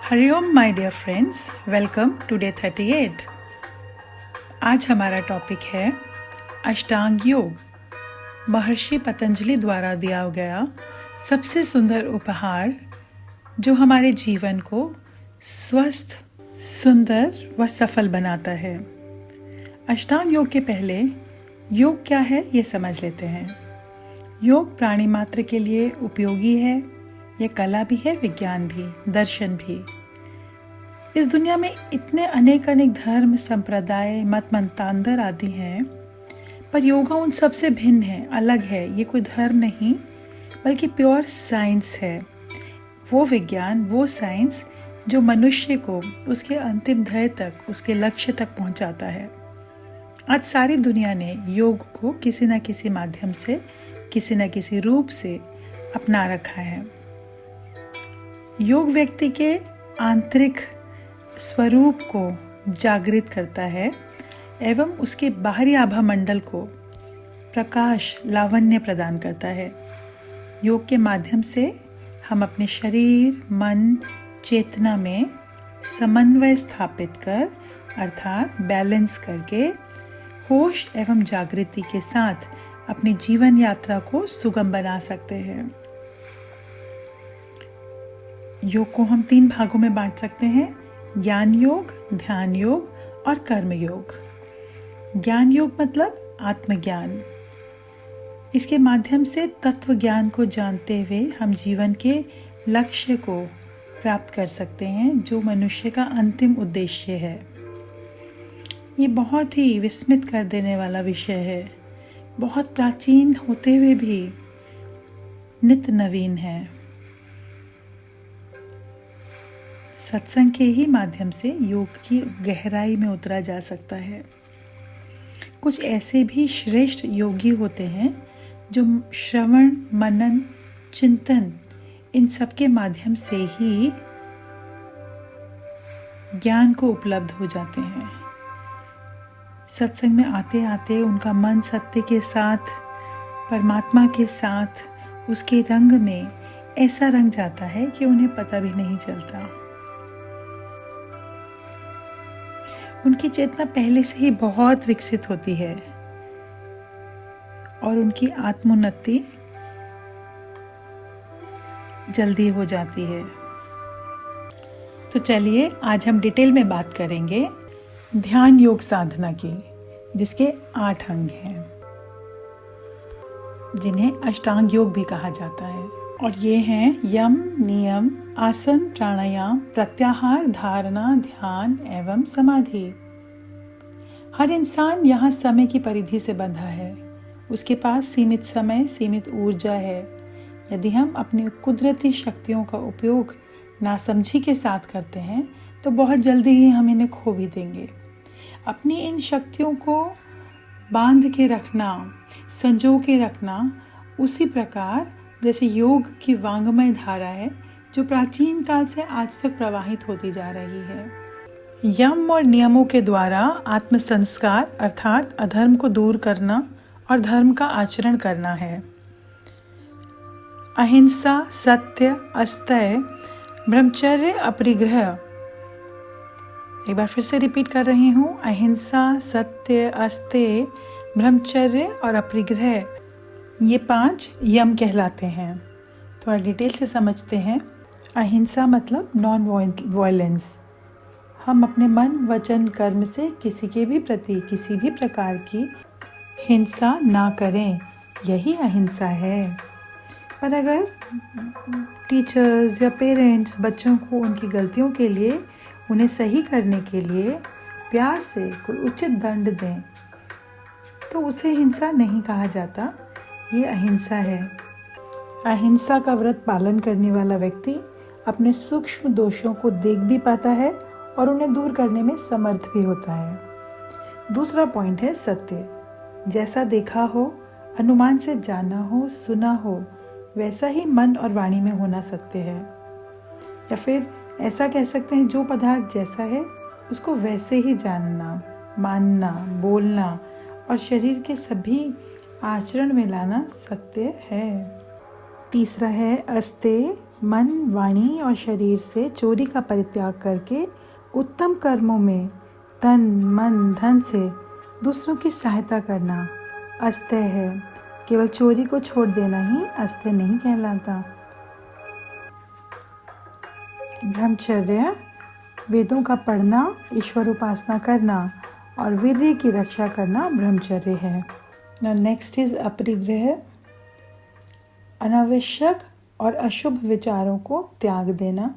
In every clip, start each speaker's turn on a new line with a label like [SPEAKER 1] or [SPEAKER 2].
[SPEAKER 1] Hariom my dear friends, welcome to day 38। आज हमारा topic है अष्टांग योग। महर्षि पतंजलि द्वारा दिया गया सबसे सुंदर उपहार जो हमारे जीवन को स्वस्थ, सुंदर व सफल बनाता है। अष्टांग योग के पहले योग क्या है ये समझ लेते हैं। योग प्राणी मात्र के लिए उपयोगी है। यह कला भी है, विज्ञान भी, दर्शन भी। इस दुनिया में इतने अनेक धर्म, संप्रदाय, मत मंतांतर आदि हैं, पर योगा उन सबसे भिन्न है, अलग है। ये कोई धर्म नहीं बल्कि प्योर साइंस है। वो विज्ञान, वो साइंस जो मनुष्य को उसके अंतिम ध्येय तक, उसके लक्ष्य तक पहुंचाता है। आज सारी दुनिया ने योग को किसी न किसी माध्यम से, किसी न किसी रूप से अपना रखा है। योग व्यक्ति के आंतरिक स्वरूप को जागृत करता है एवं उसके बाहरी आभा मंडल को प्रकाश, लावण्य प्रदान करता है। योग के माध्यम से हम अपने शरीर, मन, चेतना में समन्वय स्थापित कर, अर्थात बैलेंस करके, होश एवं जागृति के साथ अपनी जीवन यात्रा को सुगम बना सकते हैं। योग को हम 3 भागों में बांट सकते हैं: ज्ञान योग, ध्यान योग और कर्म योग। ज्ञान योग मतलब आत्मज्ञान। इसके माध्यम से तत्व ज्ञान को जानते हुए हम जीवन के लक्ष्य को प्राप्त कर सकते हैं, जो मनुष्य का अंतिम उद्देश्य है। ये बहुत ही विस्मित कर देने वाला विषय है, बहुत प्राचीन होते हुए भी नित्य नवीन है। सत्संग के ही माध्यम से योग की गहराई में उतरा जा सकता है। कुछ ऐसे भी श्रेष्ठ योगी होते हैं जो श्रवण, मनन, चिंतन, इन सब के माध्यम से ही ज्ञान को उपलब्ध हो जाते हैं। सत्संग में आते आते उनका मन सत्य के साथ, परमात्मा के साथ, उसके रंग में ऐसा रंग जाता है कि उन्हें पता भी नहीं चलता। उनकी चेतना पहले से ही बहुत विकसित होती है और उनकी आत्मोन्नति जल्दी हो जाती है। तो चलिए आज हम डिटेल में बात करेंगे ध्यान योग साधना की, जिसके 8 अंग हैं, जिन्हें अष्टांग योग भी कहा जाता है। और ये हैं यम, नियम, आसन, प्राणायाम, प्रत्याहार, धारणा, ध्यान एवं समाधि। हर इंसान यहाँ समय की परिधि से बंधा है। उसके पास सीमित समय, सीमित ऊर्जा है। यदि हम अपनी कुदरती शक्तियों का उपयोग नासमझी के साथ करते हैं तो बहुत जल्दी ही हम इन्हें खो भी देंगे। अपनी इन शक्तियों को बांध के रखना, संजो के रखना, उसी प्रकार जैसे योग की वांगमय धारा है जो प्राचीन काल से आज तक प्रवाहित होती जा रही है। यम और नियमों के द्वारा आत्म संस्कार अर्थात अधर्म को दूर करना और धर्म का आचरण करना है। अहिंसा, सत्य, अस्तेय, ब्रह्मचर्य, अपरिग्रह। एक बार फिर से रिपीट कर रही हूँ: अहिंसा, सत्य, अस्तेय, ब्रह्मचर्य और अपरिग्रह। ये 5 यम कहलाते हैं। थोड़ा डिटेल से समझते हैं। अहिंसा मतलब नॉन वायलेंस। हम अपने मन, वचन, कर्म से किसी के भी प्रति किसी भी प्रकार की हिंसा ना करें, यही अहिंसा है। पर अगर टीचर्स या पेरेंट्स बच्चों को उनकी गलतियों के लिए, उन्हें सही करने के लिए प्यार से कोई उचित दंड दें तो उसे हिंसा नहीं कहा जाता, ये अहिंसा है। अहिंसा का व्रत पालन करने वाला व्यक्ति अपने सूक्ष्म दोषों को देख भी पाता है और उन्हें दूर करने में समर्थ भी होता है। दूसरा पॉइंट है सत्य। जैसा देखा हो, अनुमान से जाना हो, सुना हो, वैसा ही मन और वाणी में होना सत्य है। या फिर ऐसा कह सकते हैं, जो पदार्थ जैसा है उसको वैसे ही जानना, मानना, बोलना और शरीर के सभी आचरण में लाना सत्य है। तीसरा है अस्ते, मन, वाणी और शरीर से चोरी का परित्याग करके उत्तम कर्मों में तन, मन, धन से दूसरों की सहायता करना अस्ते है। केवल चोरी को छोड़ देना ही अस्ते नहीं कहलाता। ब्रह्मचर्य, वेदों का पढ़ना, ईश्वर उपासना करना और वीर्य की रक्षा करना ब्रह्मचर्य है। नेक्स्ट इज अपरिग्रह, अनावश्यक और अशुभ विचारों को त्याग देना।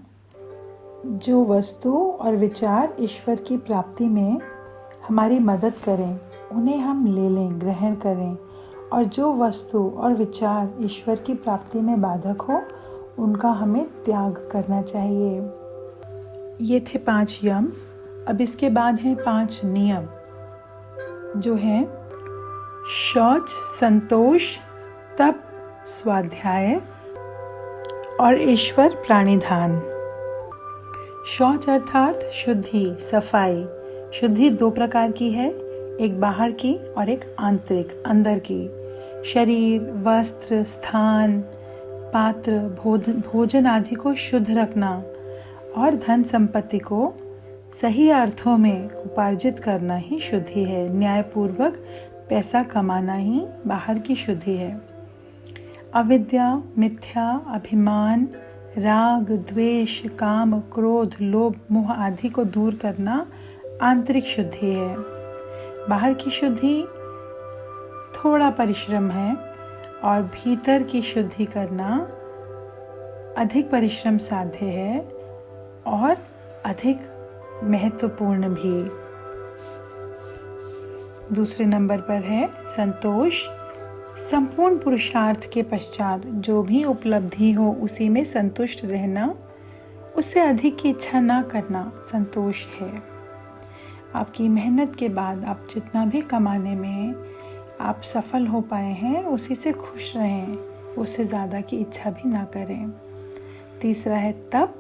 [SPEAKER 1] जो वस्तु और विचार ईश्वर की प्राप्ति में हमारी मदद करें उन्हें हम ले लें, ग्रहण करें, और जो वस्तु और विचार ईश्वर की प्राप्ति में बाधक हो उनका हमें त्याग करना चाहिए। ये थे 5 यम। अब इसके बाद हैं 5 नियम, जो हैं शौच, संतोष, तप, स्वाध्याय और ईश्वर प्राणिधान। शौच अर्थात शुद्धि, सफाई। शुद्धि 2 प्रकार की है, एक बाहर की और एक आंतरिक, अंदर की। शरीर, वस्त्र, स्थान, पात्र, भोजन आदि को शुद्ध रखना और धन संपत्ति को सही अर्थों में उपार्जित करना ही शुद्धि है। न्यायपूर्वक पैसा कमाना ही बाहर की शुद्धि है। अविद्या, मिथ्या, अभिमान, राग, द्वेष, काम, क्रोध, लोभ, मोह आदि को दूर करना आंतरिक शुद्धि है। बाहर की शुद्धि थोड़ा परिश्रम है और भीतर की शुद्धि करना अधिक परिश्रम साध्य है और अधिक महत्वपूर्ण भी। दूसरे नंबर पर है संतोष। संपूर्ण पुरुषार्थ के पश्चात जो भी उपलब्धि हो उसी में संतुष्ट रहना, उससे अधिक की इच्छा ना करना संतोष है। आपकी मेहनत के बाद आप जितना भी कमाने में आप सफल हो पाए हैं उसी से खुश रहें, उससे ज़्यादा की इच्छा भी ना करें। तीसरा है तप।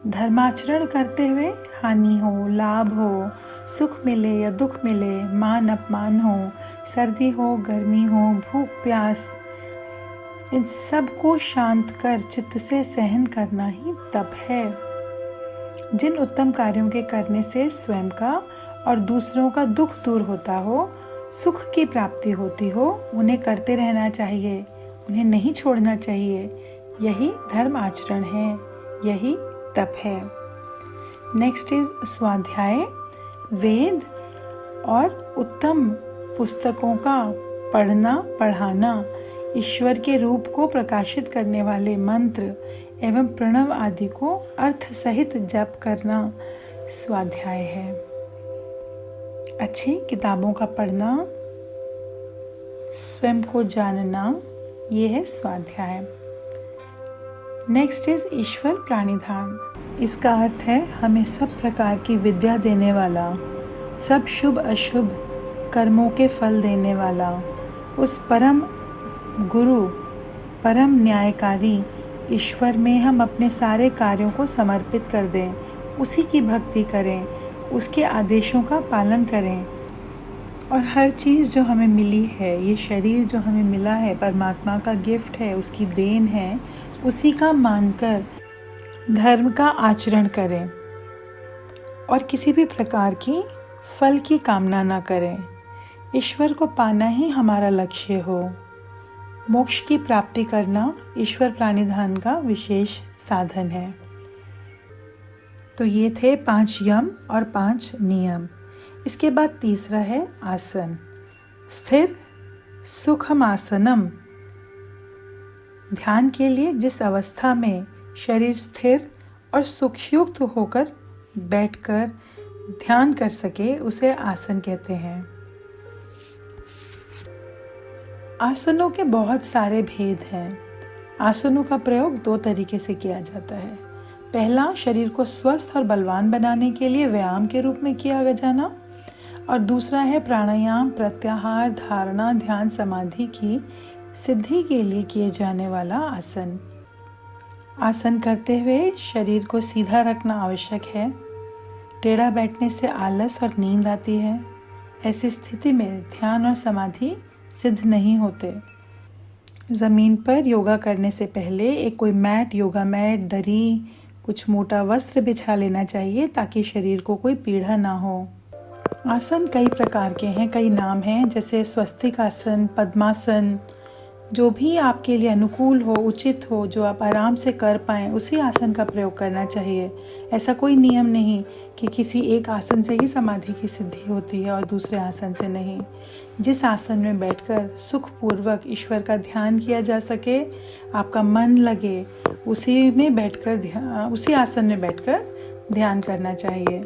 [SPEAKER 1] धर्माचरण करते हुए हानि हो, लाभ हो, सुख मिले या दुख मिले, मान अपमान हो, सर्दी हो, गर्मी हो, भूख प्यास, इन सब को शांत कर चित्त से सहन करना ही तप है। जिन उत्तम कार्यों के करने से स्वयं का और दूसरों का दुख दूर होता हो, सुख की प्राप्ति होती हो, उन्हें करते रहना चाहिए, उन्हें नहीं छोड़ना चाहिए। यही धर्म आचरण है, यही तप है। नेक्स्ट इज स्वाध्याय। वेद और उत्तम पुस्तकों का पढ़ना, पढ़ाना, ईश्वर के रूप को प्रकाशित करने वाले मंत्र एवं प्रणव आदि को अर्थ सहित जप करना स्वाध्याय है। अच्छी किताबों का पढ़ना, स्वयं को जानना, ये है स्वाध्याय। नेक्स्ट इज ईश्वर प्राणिधान। इसका अर्थ है हमें सब प्रकार की विद्या देने वाला, सब शुभ अशुभ कर्मों के फल देने वाला, उस परम गुरु, परम न्यायकारी ईश्वर में हम अपने सारे कार्यों को समर्पित कर दें, उसी की भक्ति करें, उसके आदेशों का पालन करें। और हर चीज़ जो हमें मिली है, ये शरीर जो हमें मिला है परमात्मा का गिफ्ट है, उसकी देन है, उसी का मानकर धर्म का आचरण करें और किसी भी प्रकार की फल की कामना ना करें। ईश्वर को पाना ही हमारा लक्ष्य हो। मोक्ष की प्राप्ति करना ईश्वर प्राणिधान का विशेष साधन है। तो ये थे 5 यम और 5 नियम। इसके बाद तीसरा है आसन। स्थिर सुखम आसनम। ध्यान के लिए जिस अवस्था में शरीर स्थिर और सुखयुक्त होकर बैठकर ध्यान कर सके उसे आसन कहते हैं। आसनों के बहुत सारे भेद हैं। आसनों का प्रयोग 2 तरीके से किया जाता है। पहला, शरीर को स्वस्थ और बलवान बनाने के लिए व्यायाम के रूप में किया जाना, और दूसरा है प्राणायाम, प्रत्याहार, धारणा, ध्यान, समाधि की सिद्धि के लिए किए जाने वाला आसन। आसन करते हुए शरीर को सीधा रखना आवश्यक है। टेढ़ा बैठने से आलस और नींद आती है। ऐसी स्थिति में ध्यान और समाधि सिद्ध नहीं होते। ज़मीन पर योगा करने से पहले एक कोई मैट, योगा मैट, दरी, कुछ मोटा वस्त्र बिछा लेना चाहिए ताकि शरीर को कोई पीड़ा ना हो। आसन कई प्रकार के हैं, कई नाम हैं, जैसे स्वस्तिक आसन, पद्मासन। जो भी आपके लिए अनुकूल हो, उचित हो, जो आप आराम से कर पाएँ, उसी आसन का प्रयोग करना चाहिए। ऐसा कोई नियम नहीं कि किसी एक आसन से ही समाधि की सिद्धि होती है और दूसरे आसन से नहीं। जिस आसन में बैठकर सुखपूर्वक ईश्वर का ध्यान किया जा सके, आपका मन लगे, उसी आसन में बैठकर ध्यान करना चाहिए।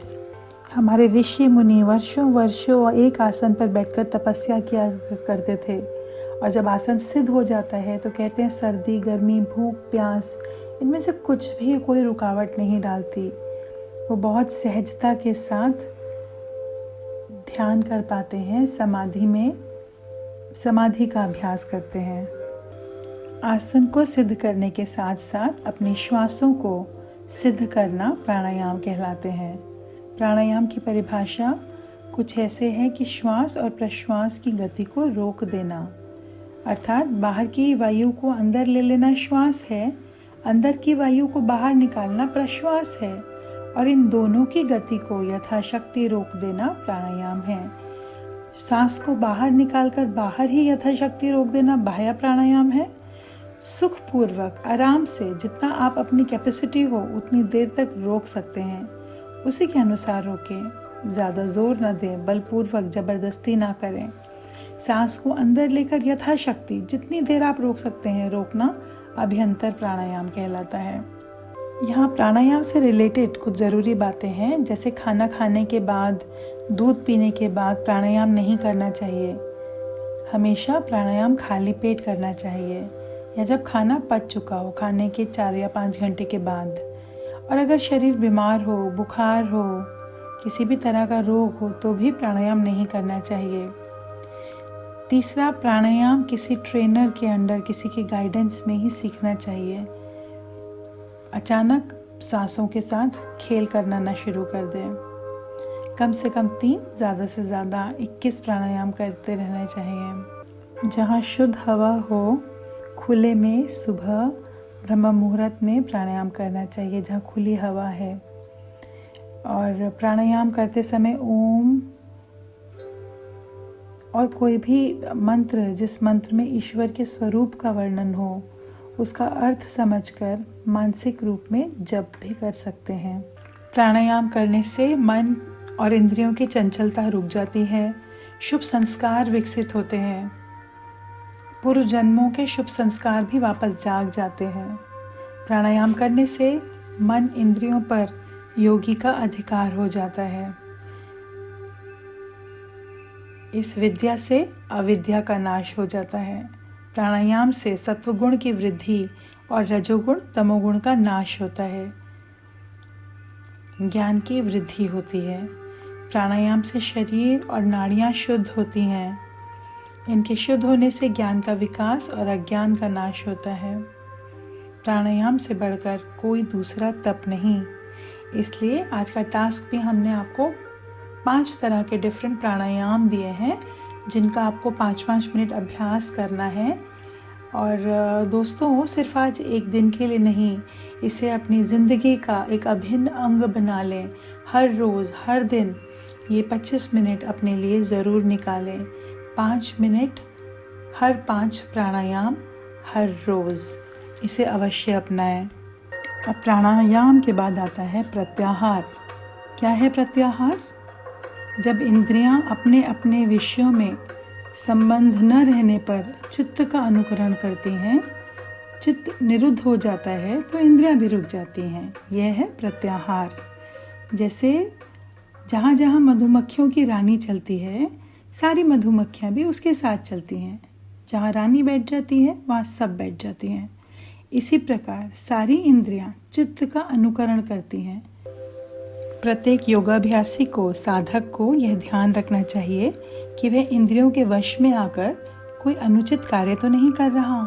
[SPEAKER 1] हमारे ऋषि मुनि वर्षों एक आसन पर बैठकर तपस्या किया करते थे, और जब आसन सिद्ध हो जाता है तो कहते हैं सर्दी, गर्मी, भूख, प्यास, इनमें से कुछ भी कोई रुकावट नहीं डालती। वो बहुत सहजता के साथ ध्यान कर पाते हैं, समाधि का अभ्यास करते हैं। आसन को सिद्ध करने के साथ साथ अपने श्वासों को सिद्ध करना प्राणायाम कहलाते हैं। प्राणायाम की परिभाषा कुछ ऐसे है कि श्वास और प्रश्वास की गति को रोक देना, अर्थात बाहर की वायु को अंदर ले लेना श्वास है, अंदर की वायु को बाहर निकालना प्रश्वास है, और इन दोनों की गति को यथाशक्ति रोक देना प्राणायाम है। सांस को बाहर निकालकर बाहर ही यथाशक्ति रोक देना बाह्य प्राणायाम है। सुखपूर्वक आराम से जितना आप अपनी कैपेसिटी हो उतनी देर तक रोक सकते हैं, उसी के अनुसार रोकें। ज़्यादा जोर न दें, बलपूर्वक जबरदस्ती ना करें। सांस को अंदर लेकर यथाशक्ति जितनी देर आप रोक सकते हैं रोकना अभ्यंतर प्राणायाम कहलाता है। यहाँ प्राणायाम से रिलेटेड कुछ ज़रूरी बातें हैं, जैसे खाना खाने के बाद, दूध पीने के बाद प्राणायाम नहीं करना चाहिए। हमेशा प्राणायाम खाली पेट करना चाहिए, या जब खाना पच चुका हो, खाने के 4 या 5 घंटे के बाद। और अगर शरीर बीमार हो, बुखार हो, किसी भी तरह का रोग हो, तो भी प्राणायाम नहीं करना चाहिए। तीसरा, प्राणायाम किसी ट्रेनर के अंडर, किसी के गाइडेंस में ही सीखना चाहिए। अचानक सांसों के साथ खेल करना ना शुरू कर दें। कम से कम 3, ज़्यादा से ज़्यादा 21 प्राणायाम करते रहना चाहिए। जहाँ शुद्ध हवा हो, खुले में सुबह ब्रह्म मुहूर्त में प्राणायाम करना चाहिए, जहाँ खुली हवा है। और प्राणायाम करते समय ओम और कोई भी मंत्र, जिस मंत्र में ईश्वर के स्वरूप का वर्णन हो, उसका अर्थ समझकर मानसिक रूप में जप भी कर सकते हैं। प्राणायाम करने से मन और इंद्रियों की चंचलता रुक जाती है, शुभ संस्कार विकसित होते हैं, पूर्व जन्मों के शुभ संस्कार भी वापस जाग जाते हैं। प्राणायाम करने से मन, इंद्रियों पर योगी का अधिकार हो जाता है। इस विद्या से अविद्या का नाश हो जाता है। प्राणायाम से सत्वगुण की वृद्धि और रजोगुण, तमोगुण का नाश होता है। ज्ञान की वृद्धि होती है। प्राणायाम से शरीर और नाड़ियाँ शुद्ध होती हैं। इनके शुद्ध होने से ज्ञान का विकास और अज्ञान का नाश होता है। प्राणायाम से बढ़कर कोई दूसरा तप नहीं। इसलिए आज का टास्क भी हमने आपको 5 तरह के डिफरेंट प्राणायाम दिए हैं, जिनका आपको 5-5 मिनट अभ्यास करना है। और दोस्तों, सिर्फ आज एक दिन के लिए नहीं, इसे अपनी ज़िंदगी का एक अभिन्न अंग बना लें। हर रोज़, हर दिन ये 25 मिनट अपने लिए ज़रूर निकालें। 5 मिनट, हर 5 प्राणायाम हर रोज़, इसे अवश्य अपनाएं। अब प्राणायाम के बाद आता है प्रत्याहार। क्या है प्रत्याहार? जब इंद्रियां अपने अपने विषयों में संबंध न रहने पर चित्त का अनुकरण करती हैं, चित्त निरुद्ध हो जाता है तो इंद्रियां भी रुक जाती हैं। यह है प्रत्याहार। जैसे जहाँ जहाँ मधुमक्खियों की रानी चलती है, सारी मधुमक्खियाँ भी उसके साथ चलती हैं। जहाँ रानी बैठ जाती है वहाँ सब बैठ जाती हैं। इसी प्रकार सारी इंद्रियां चित्त का अनुकरण करती हैं। प्रत्येक योगाभ्यासी को, साधक को यह ध्यान रखना चाहिए कि वह इंद्रियों के वश में आकर कोई अनुचित कार्य तो नहीं कर रहा,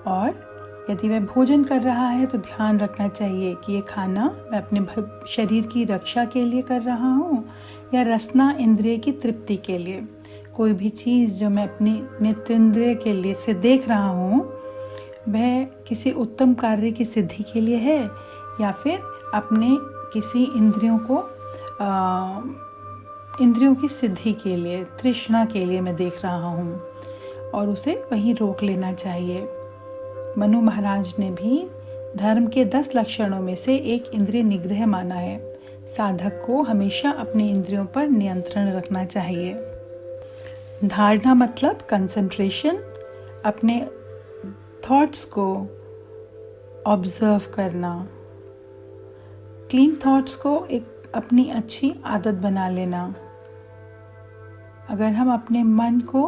[SPEAKER 1] और यदि वह भोजन कर रहा है तो ध्यान रखना चाहिए कि ये खाना मैं अपने शरीर की रक्षा के लिए कर रहा हूँ या रसना इंद्रिय की तृप्ति के लिए। कोई भी चीज़ जो मैं अपनी नेत्रेंद्रिय के लिए से देख रहा हूँ वह किसी उत्तम कार्य की सिद्धि के लिए है या फिर अपने किसी इंद्रियों की सिद्धि के लिए, तृष्णा के लिए मैं देख रहा हूँ और उसे वहीं रोक लेना चाहिए। मनु महाराज ने भी धर्म के 10 लक्षणों में से एक इंद्रिय निग्रह माना है। साधक को हमेशा अपने इंद्रियों पर नियंत्रण रखना चाहिए। धारणा मतलब कंसंट्रेशन, अपने थॉट्स को ऑब्जर्व करना, क्लीन थॉट्स को एक अपनी अच्छी आदत बना लेना। अगर हम अपने मन को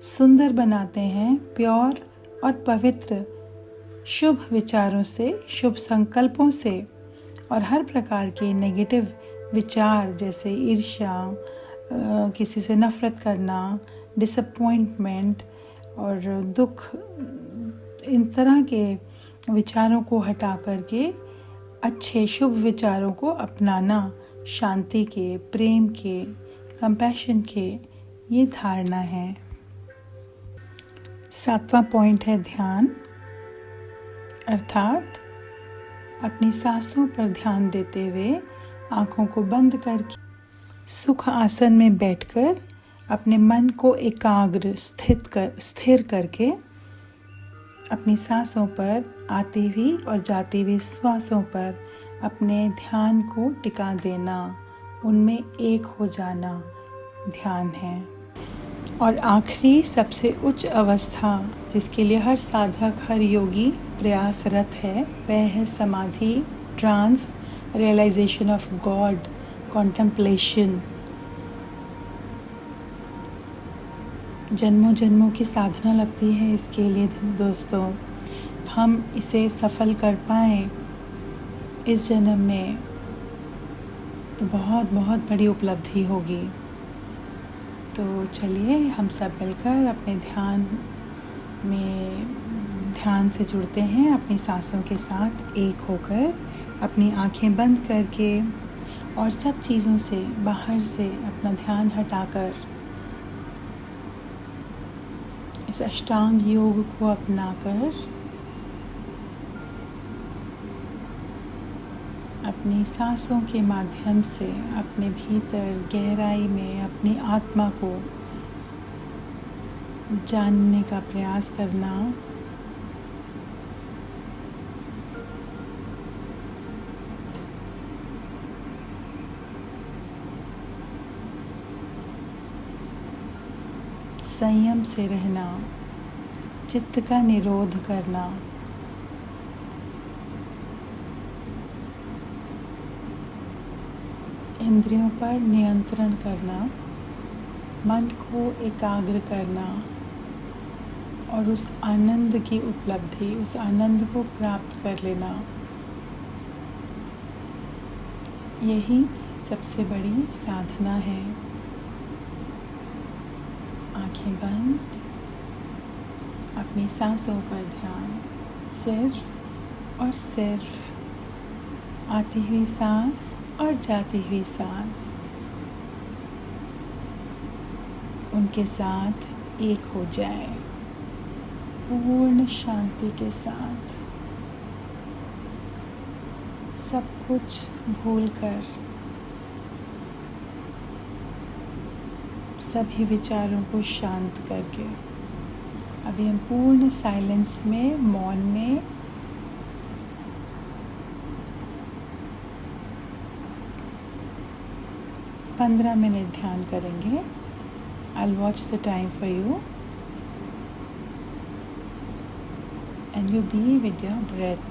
[SPEAKER 1] सुंदर बनाते हैं, प्योर और पवित्र शुभ विचारों से, शुभ संकल्पों से और हर प्रकार के नेगेटिव विचार जैसे ईर्ष्या, किसी से नफरत करना, डिसअपॉइंटमेंट और दुख, इन तरह के विचारों को हटा करके अच्छे शुभ विचारों को अपनाना, शांति के, प्रेम के, कंपैशन के, ये धारणा है। 7वां पॉइंट है ध्यान, अर्थात अपनी सांसों पर ध्यान देते हुए आँखों को बंद करके सुख आसन में बैठकर अपने मन को एकाग्र स्थिर करके अपनी सांसों पर आती हुई और जाती हुई श्वासों पर अपने ध्यान को टिका देना, उनमें एक हो जाना ध्यान है। और आखिरी सबसे उच्च अवस्था जिसके लिए हर साधक, हर योगी प्रयासरत है, वह है samadhi, trance, realisation of God, contemplation. जन्मों जन्मों की साधना लगती है इसके लिए दोस्तों। हम इसे सफल कर पाएँ इस जन्म में तो बहुत बहुत बड़ी उपलब्धि होगी। तो चलिए हम सब मिलकर अपने ध्यान से जुड़ते हैं, अपनी सांसों के साथ एक होकर, अपनी आंखें बंद करके और सब चीज़ों से बाहर से अपना ध्यान हटाकर इस अष्टांग योग को अपनाकर अपनी सांसों के माध्यम से अपने भीतर गहराई में अपनी आत्मा को जानने का प्रयास करना। संयम से रहना, चित्त का निरोध करना, इंद्रियों पर नियंत्रण करना, मन को एकाग्र करना और उस आनंद की उपलब्धि, उस आनंद को प्राप्त कर लेना, यही सबसे बड़ी साधना है। आंखें बंद, अपनी सांसों पर ध्यान, सिर्फ और सिर्फ आती हुई सांस और जाती हुई सांस, उनके साथ एक हो जाए, पूर्ण शांति के साथ, सब कुछ भूलकर, सभी विचारों को शांत करके। अभी हम पूर्ण साइलेंस में, मौन में पंद्रह मिनट ध्यान करेंगे। I'll watch the time for you and you be with your breath.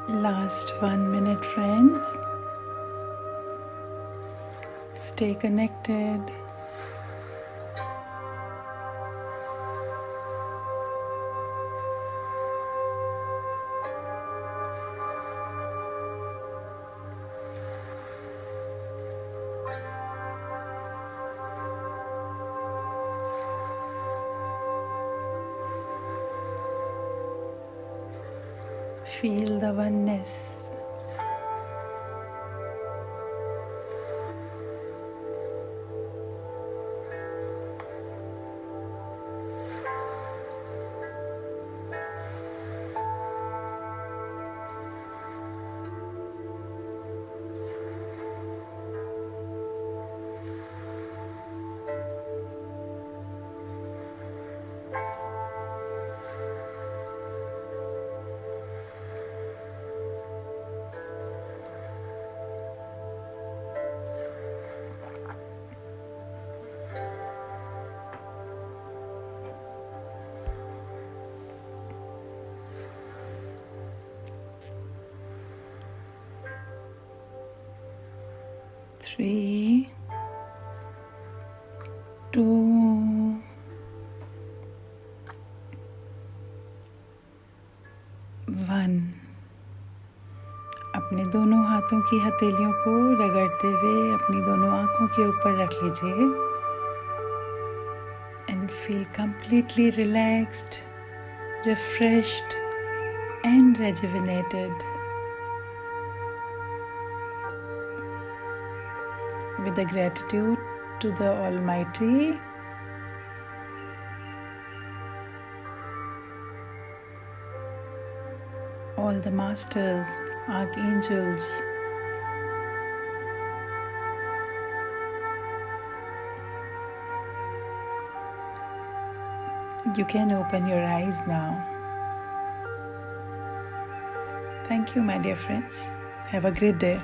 [SPEAKER 1] Last 1 minute, friends. Stay connected. Feel the oneness. Three, 2, 1। अपने दोनों हाथों की हथेलियों को रगड़ते हुए अपनी दोनों आंखों के ऊपर रख लीजिए and feel completely relaxed, refreshed and rejuvenated. With the gratitude to the Almighty, all the masters, archangels, you can open your eyes now. Thank you, my dear friends. Have a great day.